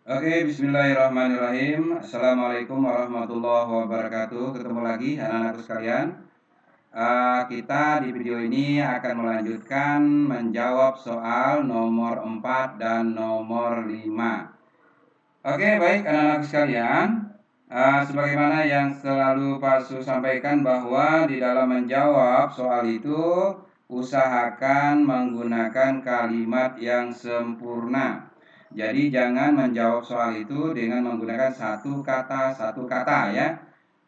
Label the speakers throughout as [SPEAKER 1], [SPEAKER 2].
[SPEAKER 1] Oke, bismillahirrahmanirrahim. Assalamualaikum warahmatullahi wabarakatuh. Ketemu lagi anak-anakku sekalian. Kita di video ini akan melanjutkan menjawab soal nomor 4 dan nomor 5. Oke, baik anak-anakku sekalian. Sebagaimana yang selalu Pak Su sampaikan bahwa di dalam menjawab soal itu usahakan menggunakan kalimat yang sempurna. Jadi jangan menjawab soal itu dengan menggunakan satu kata ya.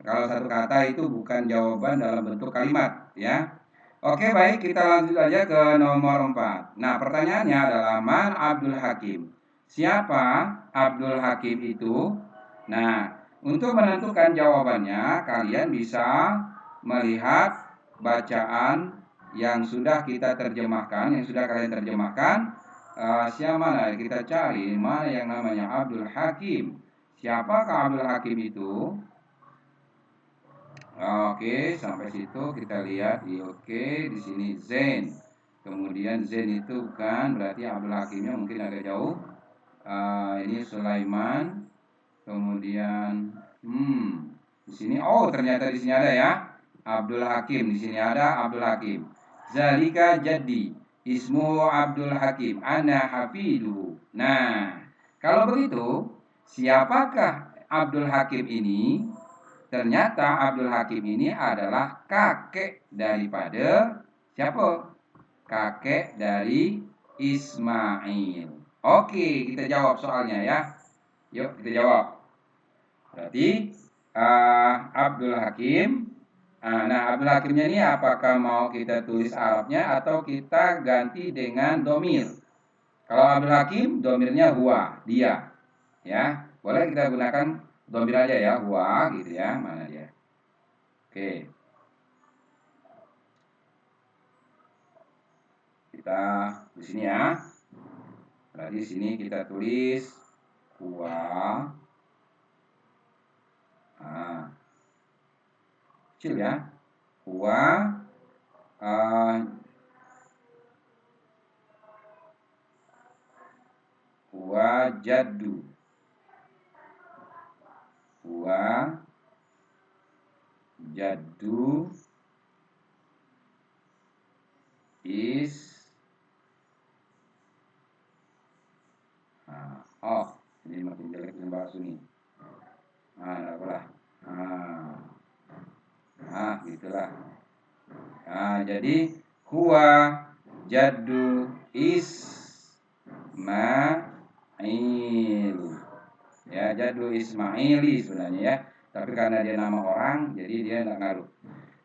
[SPEAKER 1] Kalau satu kata itu bukan jawaban dalam bentuk kalimat ya. Oke, baik, kita lanjut aja ke nomor 4. Nah, pertanyaannya adalah Man Abdul Hakim. Siapa Abdul Hakim itu? Nah, untuk menentukan jawabannya, kalian bisa melihat bacaan yang sudah kita terjemahkan, yang sudah kalian terjemahkan. Siapa mana kita cari mana yang namanya Abdul Hakim. Siapakah Abdul Hakim itu? Oke, sampai situ kita lihat di oke, di sini Zain. Kemudian Zain itu bukan, berarti Abdul Hakimnya mungkin agak jauh. Ini Sulaiman. Kemudian di sini ternyata di sini ada ya. Abdul Hakim, di sini ada Abdul Hakim. Zalika jadi ismu Abdul Hakim, ana hafiduhu. Nah, kalau begitu, siapakah Abdul Hakim ini? Ternyata Abdul Hakim ini adalah kakek daripada siapa? Kakek dari Ismail. Oke, kita jawab soalnya ya. Yuk kita jawab. Berarti Abdul Hakim. Nah, Abdul Hakimnya ini apakah mau kita tulis Arabnya atau kita ganti dengan domir? Kalau Abdul Hakim, domirnya huwa, dia. Ya, boleh kita gunakan domir aja ya, huwa gitu ya. Mana dia? Oke. Kita di sini ya. Berarti di sini kita tulis huwa. Kecil ya. Huwa jaddu. Huwa jaddu ini makin jelek yang bahasa ini. Enggak apalah. Gitulah. Jadi huwa jaddu Ismail. Ya, jaddu Ismaili sebenarnya ya. Tapi karena dia nama orang, jadi dia enggak ngaruh.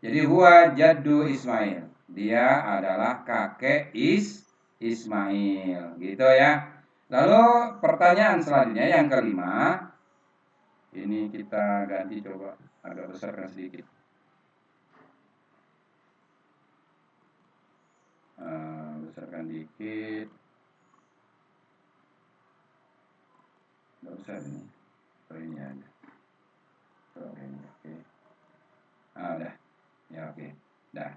[SPEAKER 1] Jadi huwa jaddu Ismail. Dia adalah kakek Ismail. Gitu ya. Lalu pertanyaan selanjutnya yang kelima. Ini kita ganti coba agak besarkan sedikit. Besarkan dikit. Nggak besar ini. Ini aja. Ini oke. Udah. Ya oke. Dah.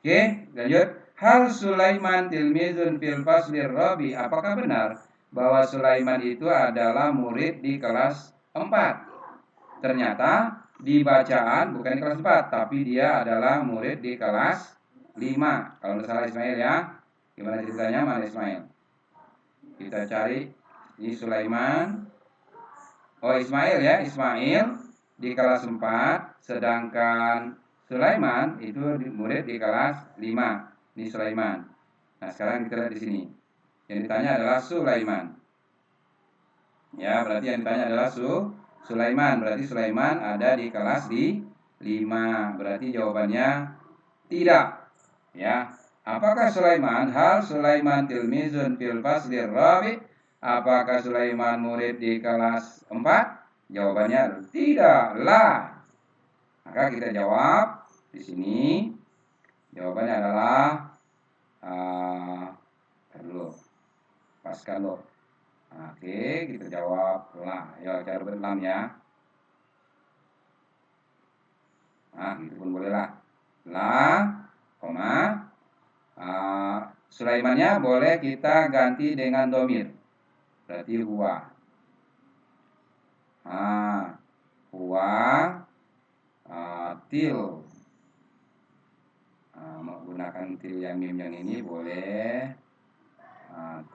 [SPEAKER 1] Oke, lanjut. Hal Sulaiman tilmizun fil faslir rabi. Apakah benar bahwa Sulaiman itu adalah murid di kelas 4? Ternyata di bacaan bukan di kelas 4, tapi dia adalah murid di kelas 5. Kalau salah Ismail ya. Gimana ceritanya? Mana Ismail? Kita cari. Ini Sulaiman. Ismail ya. Ismail di kelas 4, sedangkan Sulaiman itu murid di kelas 5. Ini Sulaiman. Nah, sekarang kita lihat di sini. Yang ditanya adalah Sulaiman. Ya, berarti yang ditanya adalah Sulaiman. Berarti Sulaiman ada di kelas di 5. Berarti jawabannya tidak. Ya. Apakah Sulaiman? Hal Sulaiman tilmizun fil faslir rabi? Apakah Sulaiman murid di kelas 4? Jawabannya tidaklah. Maka kita jawab di sini. Jawabannya adalah dulu. Paskan lo. Oke, kita jawab lah. Ya, cara berenam ya. Gitu pun boleh lah. Koma. Sulaimannya boleh kita ganti dengan domir. Berarti huwa. Huwa til. Menggunakan til yang mim yang ini boleh.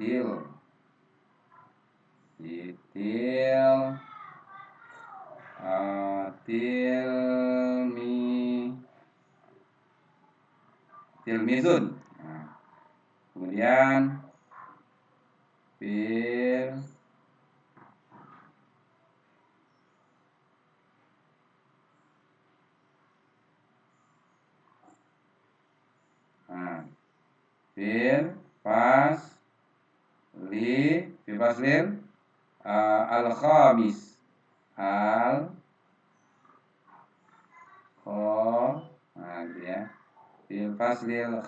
[SPEAKER 1] Til. Til. Tilmizun. Kemudian fil faslil al-khamis. Gitu ya. Fil faslil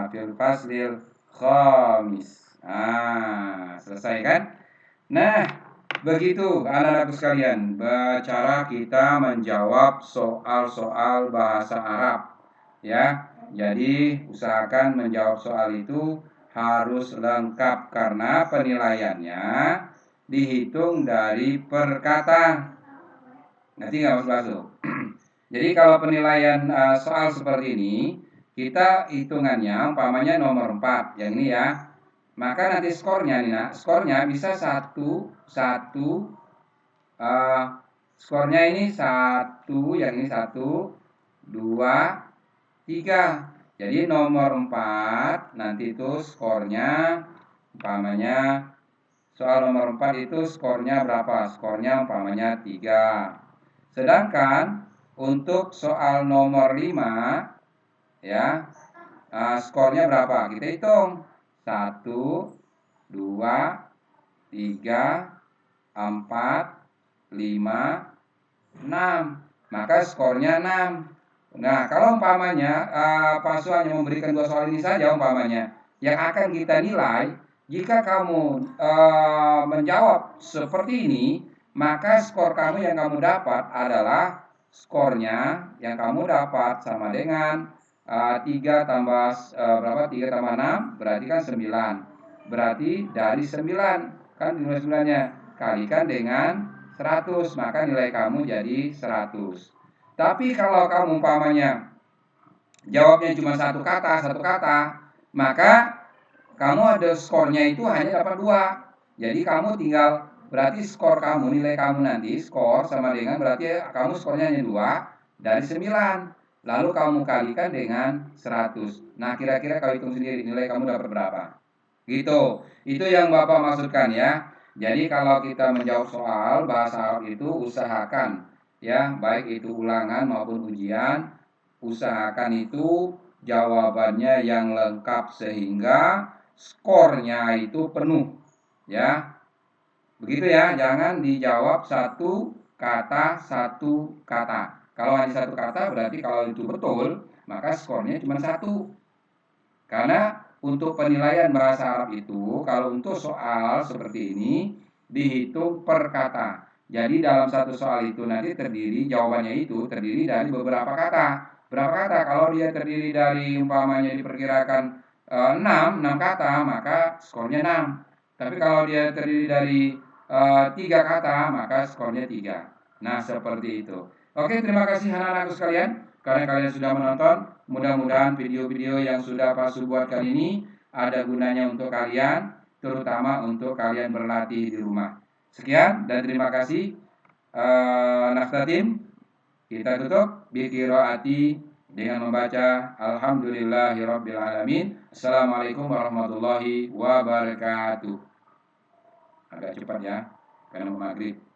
[SPEAKER 1] fil faslil khamis. Selesai kan? Nah, begitu anak-anakku sekalian, cara kita menjawab soal-soal bahasa Arab. Ya, jadi usahakan menjawab soal itu harus lengkap karena penilaiannya dihitung dari per kata. Nanti nggak masuk. Jadi kalau penilaian soal seperti ini, kita hitungannya umpamanya nomor 4 yang ini ya. Maka nanti skornya nih, skornya bisa skornya ini 1, yang ini 1, 2, 3. Jadi nomor 4 nanti itu skornya umpamanya soal nomor 4 itu skornya berapa? Skornya umpamanya 3. Sedangkan untuk soal nomor 5 ya, skornya berapa? Kita hitung. 1, 2, 3, 4, 5, 6. Maka skornya 6. Nah, kalau umpamanya Pak Su hanya memberikan 2 soal ini saja umpamanya, yang akan kita nilai jika kamu menjawab seperti ini, maka skor kamu yang kamu dapat adalah skornya yang kamu dapat sama dengan 3 tambah berapa? 3 tambah 6 berarti kan 9. Berarti dari 9 kan nilai 9-nya kalikan dengan 100, maka nilai kamu jadi 100. Tapi kalau kamu umpamanya jawabnya cuma satu kata, maka kamu ada skornya itu hanya dapat 2. Jadi kamu tinggal, berarti skor kamu, nilai kamu nanti skor sama dengan berarti kamu skornya hanya 2 dari 9. Lalu kamu kalikan dengan 100. Nah, kira-kira kau hitung sendiri nilai kamu dapat berapa. Gitu. Itu yang Bapak maksudkan ya. Jadi kalau kita menjawab soal bahasa Arab itu usahakan ya, baik itu ulangan maupun ujian, usahakan itu jawabannya yang lengkap sehingga skornya itu penuh ya. Begitu ya, jangan dijawab satu kata. Kalau hanya satu kata berarti kalau itu betul, maka skornya cuma 1. Karena untuk penilaian bahasa Arab itu, kalau untuk soal seperti ini dihitung per kata. Jadi dalam satu soal itu nanti jawabannya itu terdiri dari beberapa kata. Berapa kata? Kalau dia terdiri dari umpamanya diperkirakan 6 kata, maka skornya 6. Tapi kalau dia terdiri dari 3 kata, maka skornya 3. Nah, seperti itu. Oke, terima kasih anak-anakku sekalian karena kalian sudah menonton. Mudah-mudahan video-video yang sudah Pak Su buat kali ini ada gunanya untuk kalian, terutama untuk kalian berlatih di rumah. Sekian dan terima kasih. Naftatim, kita tutup biqiraati dengan membaca Alhamdulillahirrabbilalamin. Assalamualaikum warahmatullahi wabarakatuh. Agak cepat ya, karena maghrib.